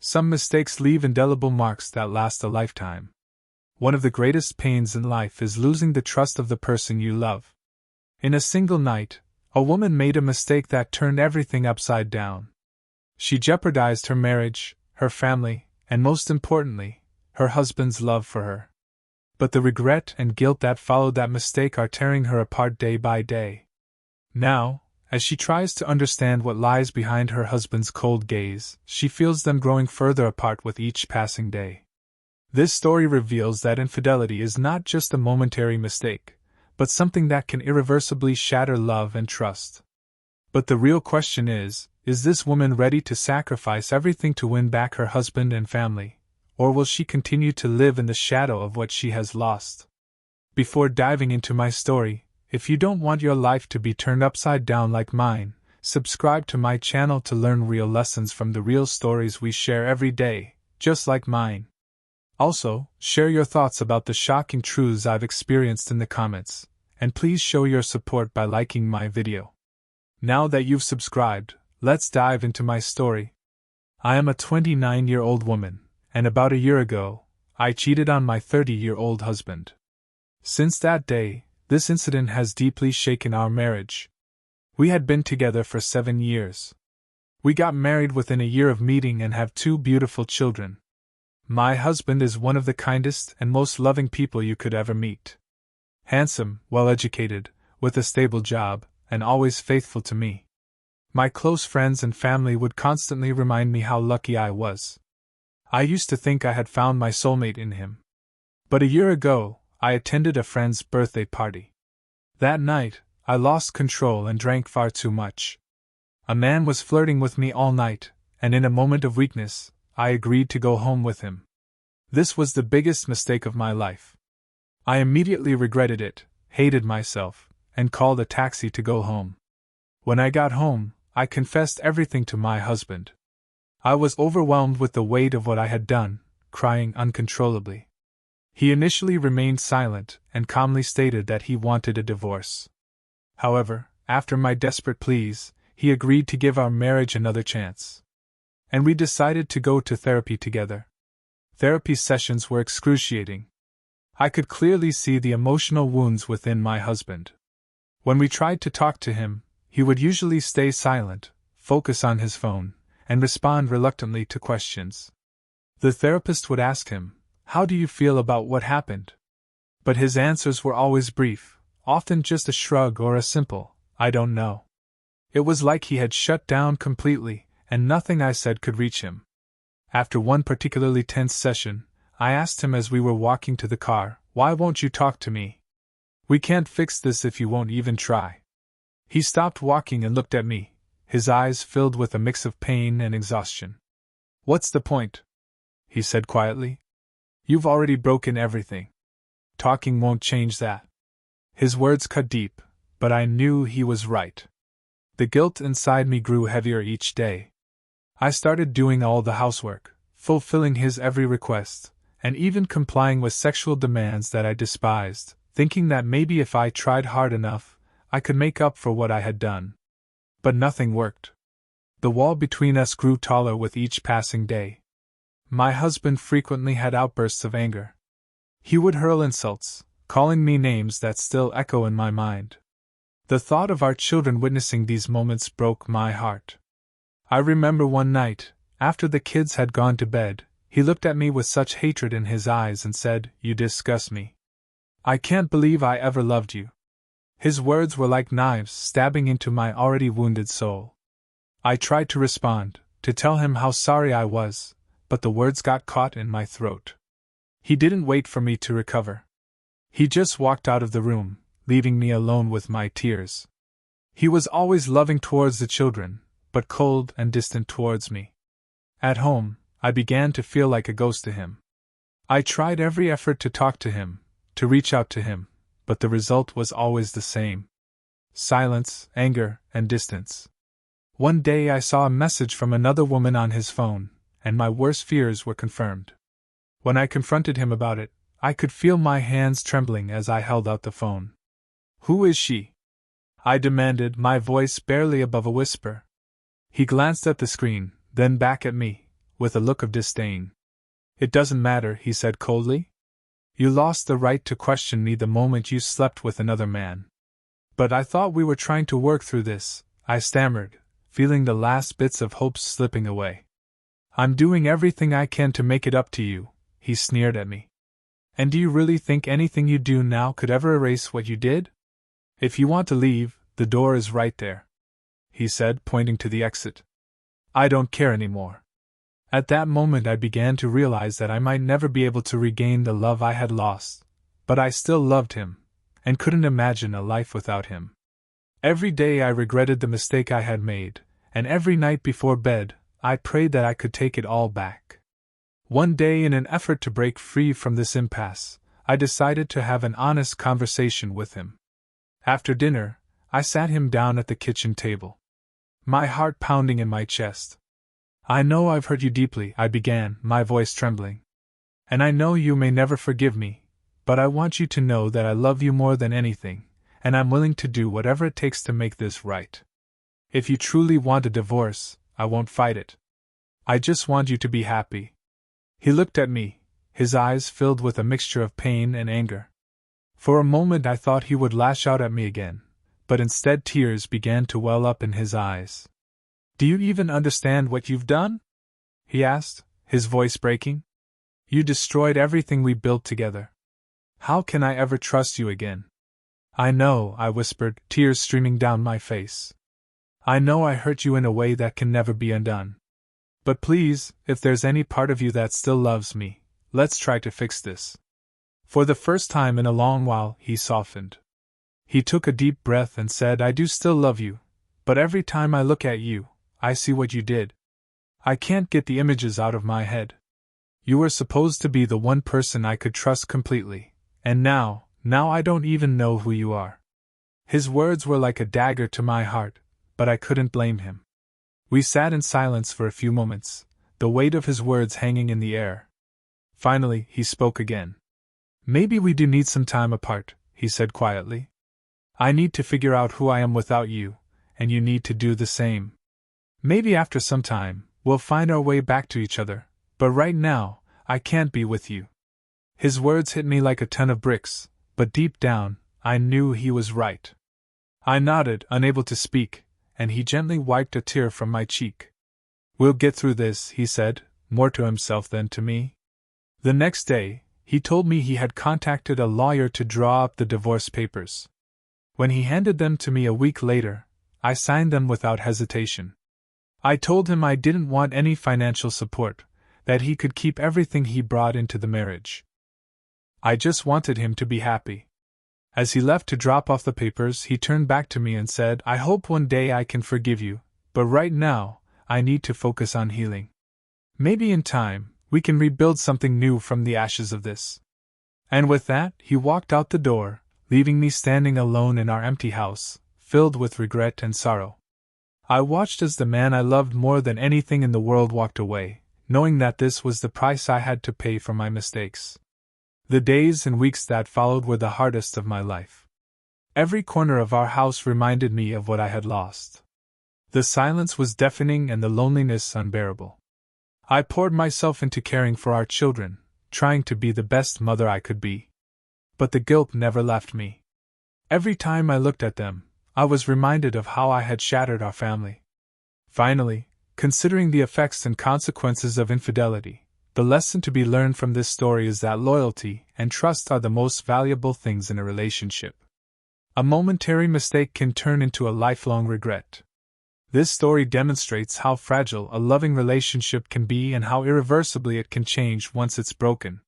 Some mistakes leave indelible marks that last a lifetime. One of the greatest pains in life is losing the trust of the person you love. In a single night, a woman made a mistake that turned everything upside down. She jeopardized her marriage, her family, and most importantly, her husband's love for her. But the regret and guilt that followed that mistake are tearing her apart day by day. Now, as she tries to understand what lies behind her husband's cold gaze, she feels them growing further apart with each passing day. This story reveals that infidelity is not just a momentary mistake, but something that can irreversibly shatter love and trust. But the real question is this woman ready to sacrifice everything to win back her husband and family, or will she continue to live in the shadow of what she has lost? Before diving into my story, if you don't want your life to be turned upside down like mine, subscribe to my channel to learn real lessons from the real stories we share every day, just like mine. Also, share your thoughts about the shocking truths I've experienced in the comments, and please show your support by liking my video. Now that you've subscribed, let's dive into my story. I am a 29-year-old woman, and about a year ago, I cheated on my 30-year-old husband. Since that day, this incident has deeply shaken our marriage. We had been together for 7 years. We got married within a year of meeting and have 2 beautiful children. My husband is one of the kindest and most loving people you could ever meet. Handsome, well-educated, with a stable job, and always faithful to me. My close friends and family would constantly remind me how lucky I was. I used to think I had found my soulmate in him. But a year ago, I attended a friend's birthday party. That night, I lost control and drank far too much. A man was flirting with me all night, and in a moment of weakness, I agreed to go home with him. This was the biggest mistake of my life. I immediately regretted it, hated myself, and called a taxi to go home. When I got home, I confessed everything to my husband. I was overwhelmed with the weight of what I had done, crying uncontrollably. He initially remained silent and calmly stated that he wanted a divorce. However, after my desperate pleas, he agreed to give our marriage another chance. And we decided to go to therapy together. Therapy sessions were excruciating. I could clearly see the emotional wounds within my husband. When we tried to talk to him, he would usually stay silent, focus on his phone, and respond reluctantly to questions. The therapist would ask him, "How do you feel about what happened?" But his answers were always brief, often just a shrug or a simple, "I don't know." It was like he had shut down completely, and nothing I said could reach him. After one particularly tense session, I asked him as we were walking to the car, "Why won't you talk to me? We can't fix this if you won't even try." He stopped walking and looked at me, his eyes filled with a mix of pain and exhaustion. "What's the point?" he said quietly. "You've already broken everything. Talking won't change that." His words cut deep, but I knew he was right. The guilt inside me grew heavier each day. I started doing all the housework, fulfilling his every request, and even complying with sexual demands that I despised, thinking that maybe if I tried hard enough, I could make up for what I had done. But nothing worked. The wall between us grew taller with each passing day. My husband frequently had outbursts of anger. He would hurl insults, calling me names that still echo in my mind. The thought of our children witnessing these moments broke my heart. I remember one night, after the kids had gone to bed, he looked at me with such hatred in his eyes and said, "You disgust me. I can't believe I ever loved you." His words were like knives stabbing into my already wounded soul. I tried to respond, to tell him how sorry I was, but the words got caught in my throat. He didn't wait for me to recover. He just walked out of the room, leaving me alone with my tears. He was always loving towards the children, but cold and distant towards me. At home, I began to feel like a ghost to him. I tried every effort to talk to him, to reach out to him, but the result was always the same. Silence, anger, and distance. One day I saw a message from another woman on his phone, and my worst fears were confirmed. When I confronted him about it, I could feel my hands trembling as I held out the phone. "Who is she?" I demanded, my voice barely above a whisper. He glanced at the screen, then back at me, with a look of disdain. "It doesn't matter," he said coldly. "You lost the right to question me the moment you slept with another man." "But I thought we were trying to work through this," I stammered, feeling the last bits of hope slipping away. "I'm doing everything I can to make it up to you," he sneered at me. "And do you really think anything you do now could ever erase what you did? If you want to leave, the door is right there," he said, pointing to the exit. "I don't care anymore." At that moment I began to realize that I might never be able to regain the love I had lost, but I still loved him, and couldn't imagine a life without him. Every day I regretted the mistake I had made, and every night before bed, I prayed that I could take it all back. One day, in an effort to break free from this impasse, I decided to have an honest conversation with him. After dinner, I sat him down at the kitchen table, my heart pounding in my chest. "I know I've hurt you deeply," I began, my voice trembling. "And I know you may never forgive me, but I want you to know that I love you more than anything, and I'm willing to do whatever it takes to make this right. If you truly want a divorce, I won't fight it. I just want you to be happy." He looked at me, his eyes filled with a mixture of pain and anger. For a moment I thought he would lash out at me again, but instead tears began to well up in his eyes. "Do you even understand what you've done?" he asked, his voice breaking. "You destroyed everything we built together. How can I ever trust you again?" "I know," I whispered, tears streaming down my face. "I know I hurt you in a way that can never be undone. But please, if there's any part of you that still loves me, let's try to fix this." For the first time in a long while, he softened. He took a deep breath and said, "I do still love you, but every time I look at you, I see what you did. I can't get the images out of my head. You were supposed to be the one person I could trust completely, and now I don't even know who you are." His words were like a dagger to my heart, but I couldn't blame him. We sat in silence for a few moments, the weight of his words hanging in the air. Finally, he spoke again. "Maybe we do need some time apart," he said quietly. "I need to figure out who I am without you, and you need to do the same. Maybe after some time, we'll find our way back to each other, but right now, I can't be with you." His words hit me like a ton of bricks, but deep down, I knew he was right. I nodded, unable to speak, and he gently wiped a tear from my cheek. "We'll get through this," he said, more to himself than to me. The next day, he told me he had contacted a lawyer to draw up the divorce papers. When he handed them to me a week later, I signed them without hesitation. I told him I didn't want any financial support, that he could keep everything he brought into the marriage. I just wanted him to be happy. As he left to drop off the papers, he turned back to me and said, "I hope one day I can forgive you, but right now, I need to focus on healing. Maybe in time, we can rebuild something new from the ashes of this." And with that, he walked out the door, leaving me standing alone in our empty house, filled with regret and sorrow. I watched as the man I loved more than anything in the world walked away, knowing that this was the price I had to pay for my mistakes. The days and weeks that followed were the hardest of my life. Every corner of our house reminded me of what I had lost. The silence was deafening and the loneliness unbearable. I poured myself into caring for our children, trying to be the best mother I could be. But the guilt never left me. Every time I looked at them, I was reminded of how I had shattered our family. Finally, considering the effects and consequences of infidelity, the lesson to be learned from this story is that loyalty and trust are the most valuable things in a relationship. A momentary mistake can turn into a lifelong regret. This story demonstrates how fragile a loving relationship can be and how irreversibly it can change once it's broken.